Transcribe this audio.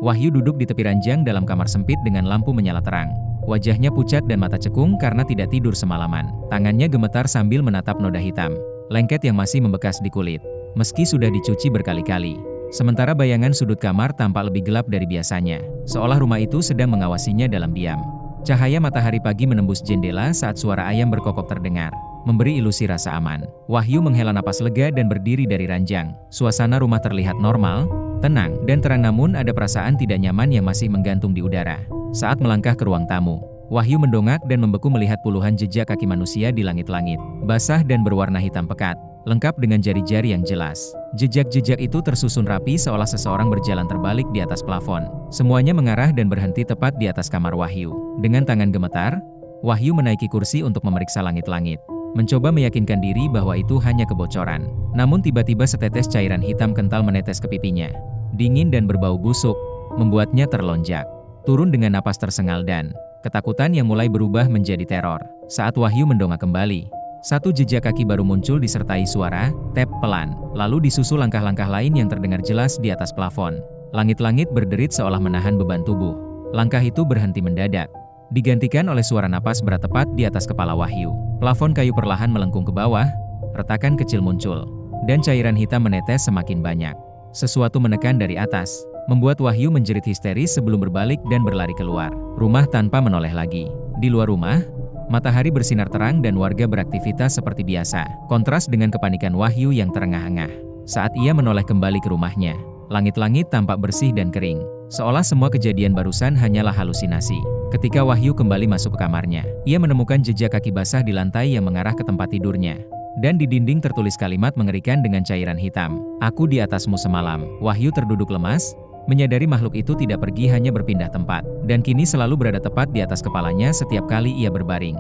Wahyu duduk di tepi ranjang dalam kamar sempit dengan lampu menyala terang. Wajahnya pucat dan mata cekung karena tidak tidur semalaman. Tangannya gemetar sambil menatap noda hitam, lengket yang masih membekas di kulit, meski sudah dicuci berkali-kali. Sementara bayangan sudut kamar tampak lebih gelap dari biasanya, seolah rumah itu sedang mengawasinya dalam diam. Cahaya matahari pagi menembus jendela saat suara ayam berkokok terdengar, memberi ilusi rasa aman. Wahyu menghela napas lega dan berdiri dari ranjang. Suasana rumah terlihat normal, tenang, dan terang, namun ada perasaan tidak nyaman yang masih menggantung di udara. Saat melangkah ke ruang tamu, Wahyu mendongak dan membeku melihat puluhan jejak kaki manusia di langit-langit, basah dan berwarna hitam pekat, lengkap dengan jari-jari yang jelas. Jejak-jejak itu tersusun rapi seolah seseorang berjalan terbalik di atas plafon. Semuanya mengarah dan berhenti tepat di atas kamar Wahyu. Dengan tangan gemetar, Wahyu menaiki kursi untuk memeriksa langit-langit, mencoba meyakinkan diri bahwa itu hanya kebocoran. Namun tiba-tiba setetes cairan hitam kental menetes ke pipinya. Dingin dan berbau busuk, membuatnya terlonjak. Turun dengan napas tersengal dan ketakutan yang mulai berubah menjadi teror. Saat Wahyu mendongak kembali, satu jejak kaki baru muncul disertai suara tap pelan, lalu disusul langkah-langkah lain yang terdengar jelas di atas plafon. Langit-langit berderit seolah menahan beban tubuh. Langkah itu berhenti mendadak, digantikan oleh suara napas berat tepat di atas kepala Wahyu. Plafon kayu perlahan melengkung ke bawah, retakan kecil muncul, dan cairan hitam menetes semakin banyak. Sesuatu menekan dari atas, membuat Wahyu menjerit histeris sebelum berbalik dan berlari keluar rumah tanpa menoleh lagi. Di luar rumah, matahari bersinar terang dan warga beraktivitas seperti biasa, kontras dengan kepanikan Wahyu yang terengah-engah. Saat ia menoleh kembali ke rumahnya, langit-langit tampak bersih dan kering, seolah semua kejadian barusan hanyalah halusinasi. Ketika Wahyu kembali masuk ke kamarnya, ia menemukan jejak kaki basah di lantai yang mengarah ke tempat tidurnya. Dan di dinding tertulis kalimat mengerikan dengan cairan hitam. "Aku di atasmu semalam." Wahyu terduduk lemas, menyadari makhluk itu tidak pergi hanya berpindah tempat, dan kini selalu berada tepat di atas kepalanya setiap kali ia berbaring.